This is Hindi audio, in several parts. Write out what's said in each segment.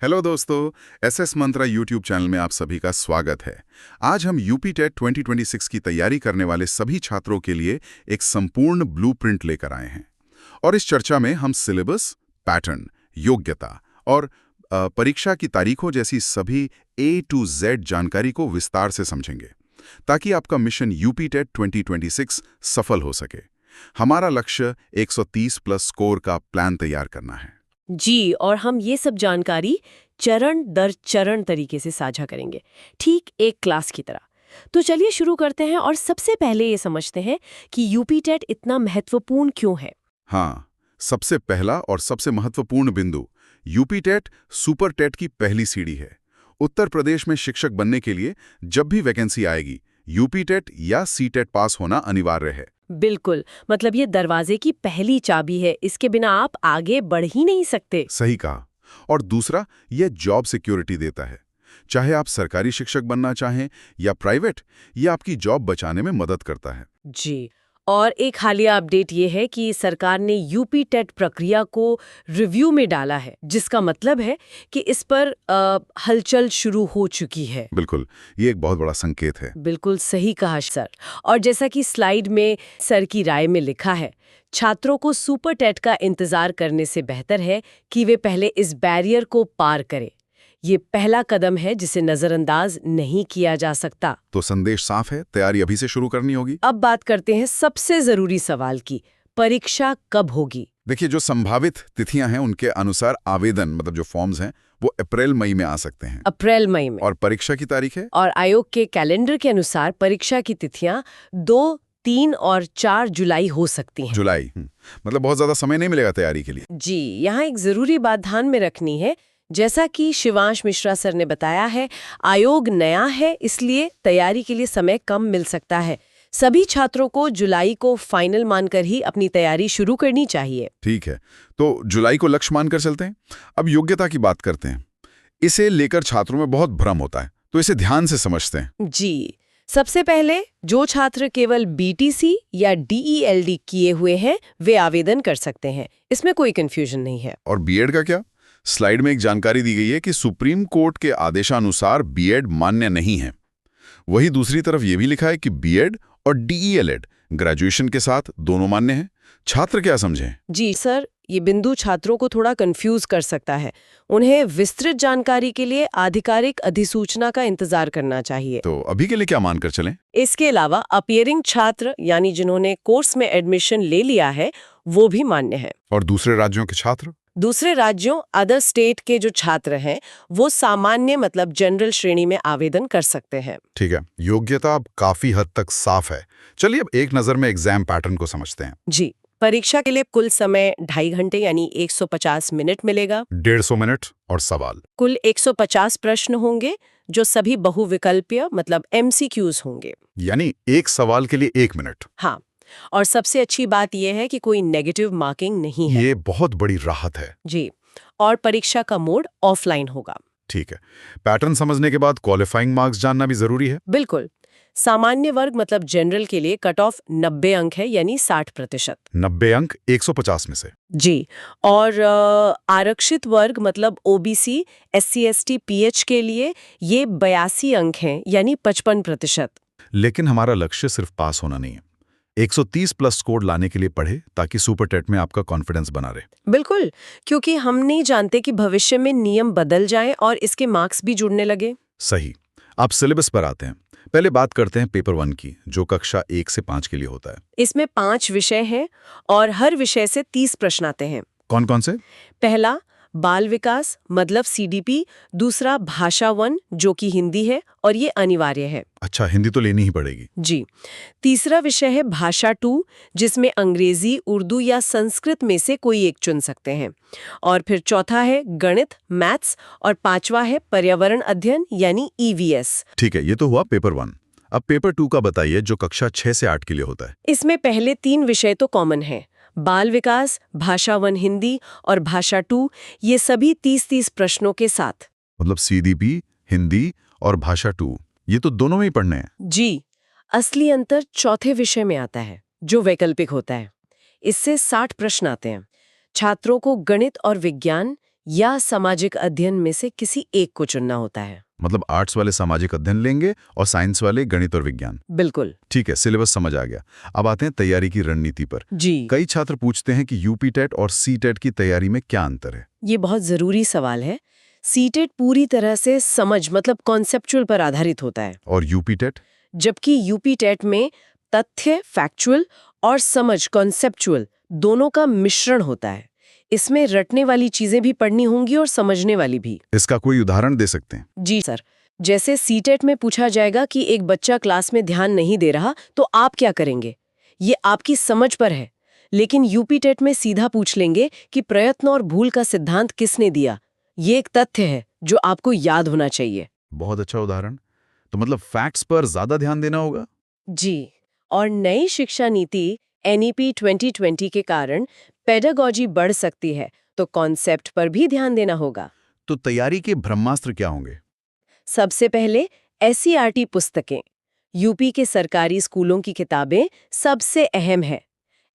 हेलो दोस्तों, एसएस मंत्रा यूट्यूब चैनल में आप सभी का स्वागत है। आज हम यूपी टेट 2026 की तैयारी करने वाले सभी छात्रों के लिए एक संपूर्ण ब्लूप्रिंट लेकर आए हैं। और इस चर्चा में हम सिलेबस, पैटर्न, योग्यता और परीक्षा की तारीखों जैसी सभी A to Z जानकारी को विस्तार से समझेंगे, ताकि आपका मिशन यूपी टेट 2026 सफल हो सके। हमारा लक्ष्य 130 प्लस स्कोर का प्लान तैयार करना है। जी, और हम ये सब जानकारी चरण दर चरण तरीके से साझा करेंगे, ठीक एक क्लास की तरह। तो चलिए शुरू करते हैं और सबसे पहले ये समझते हैं कि यूपी टेट इतना महत्वपूर्ण क्यों है। हाँ, सबसे पहला और सबसे महत्वपूर्ण बिंदु, यूपी टेट सुपर टेट की पहली सीढ़ी है। उत्तर प्रदेश में शिक्षक बनने के लिए जब भी वैकेंसी आएगी, यूपी टेट या सी टेट पास होना अनिवार्य है। बिल्कुल, मतलब ये दरवाजे की पहली चाबी है, इसके बिना आप आगे बढ़ ही नहीं सकते। सही कहा। और दूसरा, यह जॉब सिक्योरिटी देता है। चाहे आप सरकारी शिक्षक बनना चाहें या प्राइवेट, यह आपकी जॉब बचाने में मदद करता है। जी, और एक हालिया अपडेट ये है कि सरकार ने यूपी टेट प्रक्रिया को रिव्यू में डाला है, जिसका मतलब है कि इस पर हलचल शुरू हो चुकी है। बिल्कुल, ये एक बहुत बड़ा संकेत है। बिल्कुल सही कहा सर। और जैसा कि स्लाइड में सर की राय में लिखा है, छात्रों को सुपर टेट का इंतजार करने से बेहतर है कि वे पहले इस बैरियर को पार करें। ये पहला कदम है जिसे नजरअंदाज नहीं किया जा सकता। तो संदेश साफ है, तैयारी अभी से शुरू करनी होगी। अब बात करते हैं सबसे जरूरी सवाल की, परीक्षा कब होगी। देखिए, जो संभावित तिथियां हैं उनके अनुसार आवेदन मतलब जो फॉर्म्स हैं वो अप्रैल मई में आ सकते हैं। अप्रैल मई में। और परीक्षा की तारीख है, और आयोग के कैलेंडर के अनुसार परीक्षा की तिथियां 2, 3 और 4 जुलाई हो सकती हैं। जुलाई। मतलब बहुत ज्यादा समय नहीं मिलेगा तैयारी के लिए। जी, यहाँ एक जरूरी बात ध्यान में रखनी है। जैसा कि शिवांश मिश्रा सर ने बताया है, आयोग नया है, इसलिए तैयारी के लिए समय कम मिल सकता है। सभी छात्रों को जुलाई को फाइनल मानकर ही अपनी तैयारी शुरू करनी चाहिए। ठीक है, तो जुलाई को लक्ष्य मानकर चलते हैं। अब योग्यता की बात करते हैं। इसे लेकर छात्रों में बहुत भ्रम होता है, तो इसे ध्यान से समझते हैं। जी, सबसे पहले जो छात्र केवल बीटीसी या डीईएलडी किए हुए हैं, वे आवेदन कर सकते हैं। इसमें कोई कंफ्यूजन नहीं है। और बीएड का क्या? स्लाइड में एक जानकारी दी गई है कि सुप्रीम कोर्ट के आदेशानुसार बीएड मान्य नहीं है। वही दूसरी तरफ ये भी लिखा है कि बीएड और डीईएलएड ग्रेजुएशन के साथ दोनों मान्य हैं। छात्र क्या समझें? जी सर, ये बिंदु छात्रों को थोड़ा कंफ्यूज कर सकता है। उन्हें विस्तृत जानकारी के लिए आधिकारिक अधिसूचना का इंतजार करना चाहिए। तो अभी के लिए क्या मानकर चलें? इसके अलावा अपीयरिंग छात्र यानी जिन्होंने कोर्स में एडमिशन ले लिया है, वो भी मान्य है। और दूसरे राज्यों के छात्र? दूसरे राज्यों अदर स्टेट के जो छात्र हैं, वो सामान्य मतलब जनरल श्रेणी में आवेदन कर सकते हैं। ठीक है, योग्यता अब काफी हद तक साफ है। चलिए अब एक नजर में एग्जाम पैटर्न को समझते हैं। जी, परीक्षा के लिए कुल समय 2.5 घंटे यानी 150 मिनट मिलेगा। 150 मिनट और सवाल। कुल 150 प्रश्न होंगे, जो सभी बहुविकल्पीय मतलब एमसीक्यूज होंगे। यानी एक सवाल के लिए 1 मिनट। हाँ, और सबसे अच्छी बात यह है कि कोई नेगेटिव मार्किंग नहीं है। ये बहुत बड़ी राहत है। जी, और परीक्षा का मोड ऑफलाइन होगा। ठीक है, पैटर्न समझने के बाद क्वालिफाइंग मार्क्स जानना भी जरूरी है। बिल्कुल। सामान्य वर्ग मतलब जनरल के लिए कट ऑफ 90 अंक है, यानी 60%। 90 अंक 150 में से। जी, और आरक्षित वर्ग मतलब ओबीसी, एससी, एसटी, पीएच के लिए ये 82 अंक हैं, यानी 55%। लेकिन हमारा लक्ष्य सिर्फ पास होना नहीं है। 130 प्लस स्कोर लाने के लिए पढ़े, ताकि सुपर टेट में आपका कॉन्फिडेंस बना रहे। बिल्कुल, क्योंकि हम नहीं जानते कि भविष्य में नियम बदल जाएं और इसके मार्क्स भी जुड़ने लगे। सही। आप सिलेबस पर आते हैं। पहले बात करते हैं पेपर 1 की, जो कक्षा 1 से 5 के लिए होता है। इसमें 5 विषय हैं और हर विषय से 30 प्रश्न आते हैं। कौन कौन से? पहला बाल विकास मतलब सीडीपी, दूसरा भाषा 1 जो कि हिंदी है और ये अनिवार्य है। अच्छा, हिंदी तो लेनी ही पड़ेगी। जी, तीसरा विषय है भाषा 2 जिसमें अंग्रेजी, उर्दू या संस्कृत में से कोई एक चुन सकते हैं। और फिर चौथा है गणित, मैथ्स, और पांचवा है पर्यावरण अध्ययन यानी ईवीएस। ठीक है, ये तो हुआ पेपर 1। अब पेपर 2 का बताइए, जो कक्षा 6 से 8 के लिए होता है। इसमें पहले 3 विषय तो कॉमन हैं, बाल विकास, भाषा 1 हिंदी और भाषा 2, ये सभी 30-30 प्रश्नों के साथ। मतलब सीडीपी, हिंदी और भाषा 2, ये तो दोनों में ही पढ़ने हैं। जी, असली अंतर चौथे विषय में आता है, जो वैकल्पिक होता है। इससे 60 प्रश्न आते हैं। छात्रों को गणित और विज्ञान या सामाजिक अध्ययन में से किसी एक को चुनना होता है। मतलब आर्ट्स वाले सामाजिक अध्ययन लेंगे और साइंस वाले गणित और विज्ञान। बिल्कुल। ठीक है, सिलेबस समझ आ गया। अब आते हैं तैयारी की रणनीति पर। जी। कई छात्र पूछते हैं कि यूपी टेट और सी टेट की तैयारी में क्या अंतर है। ये बहुत जरूरी सवाल है। सीटेट पूरी तरह से समझ मतलब कॉन्सेप्चुअल पर आधारित होता है, और यूपी टेट? जबकि यूपी टेट में तथ्य फैक्चुअल और समझ कॉन्सेप्चुअल दोनों का मिश्रण होता है। इसमें रटने वाली चीजें भी पढ़नी होंगी और समझने वाली भी। इसका कोई उदाहरण दे सकते हैं? जी सर, जैसे सीटेट में पूछा जाएगा कि एक बच्चा क्लास में ध्यान नहीं दे रहा तो आप क्या करेंगे, ये आपकी समझ पर है। लेकिन यूपी टेट में सीधा पूछ लेंगे कि प्रयत्न और भूल का सिद्धांत किसने दिया। ये एक तथ्य है जो आपको याद होना चाहिए। बहुत अच्छा उदाहरण। तो मतलब फैक्ट्स पर ज्यादा ध्यान देना होगा। जी, और नई शिक्षा नीति NEP 2020 के कारण पेडागॉजी बढ़ सकती है, तो कॉन्सेप्ट पर भी ध्यान देना होगा। तो तैयारी के ब्रह्मास्त्र क्या होंगे? सबसे पहले SCERT पुस्तकें, यूपी के सरकारी स्कूलों की किताबें सबसे अहम है।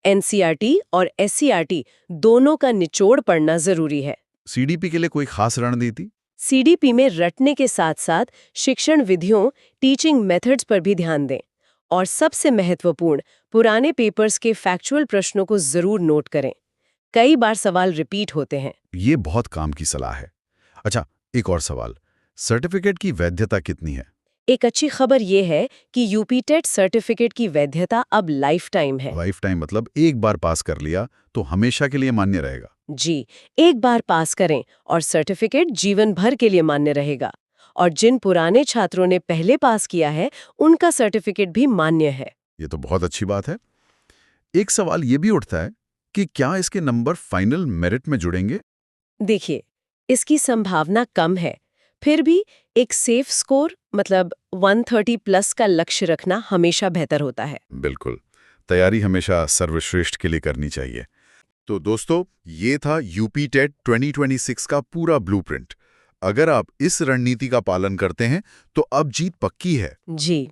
NCERT और SCERT दोनों का निचोड़ पढ़ना जरूरी है। सीडीपी के लिए कोई खास रणनीति? CDP में रटने के साथ साथ शिक्षण विधियों टीचिंग मेथड्स पर भी ध्यान दें। और सबसे महत्वपूर्ण, पुराने पेपर्स के फैक्चुअल प्रश्नों को जरूर नोट करें। कई बार सवाल रिपीट होते हैं। ये बहुत काम की सलाह है। अच्छा, एक और सवाल, सर्टिफिकेट की वैधता कितनी है? एक अच्छी खबर ये है कि यूपी टेट सर्टिफिकेट की वैधता अब लाइफ टाइम है। लाइफ टाइम मतलब एक बार पास कर लिया तो हमेशा के लिए मान्य रहेगा? जी, एक बार पास करें और सर्टिफिकेट जीवन भर के लिए मान्य रहेगा। और जिन पुराने छात्रों ने पहले पास किया है उनका सर्टिफिकेट भी मान्य है। ये तो बहुत अच्छी बात है। एक सवाल ये भी उठता है कि क्या इसके नंबर फाइनल मेरिट में जुड़ेंगे? देखिए, इसकी संभावना कम है। फिर भी एक सेफ स्कोर मतलब 130 प्लस का लक्ष्य रखना हमेशा बेहतर होता है। बिल्कुल, तैयारी हमेशा सर्वश्रेष्ठ के लिए करनी चाहिए। तो दोस्तों, ये था यूपी टेट 2026 का पूरा ब्लूप्रिंट। अगर आप इस रणनीति का पालन करते हैं तो अब जीत पक्की है। जी,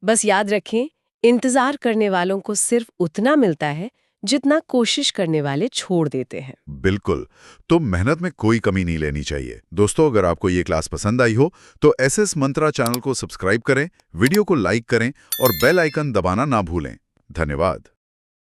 बस याद रखें, इंतजार करने वालों को सिर्फ उतना मिलता है जितना कोशिश करने वाले छोड़ देते हैं। बिल्कुल, तो मेहनत में कोई कमी नहीं लेनी चाहिए। दोस्तों, अगर आपको ये क्लास पसंद आई हो तो SS मंत्रा चैनल को सब्सक्राइब करें, वीडियो को लाइक करें और बेल आइकन दबाना ना भूलें। धन्यवाद।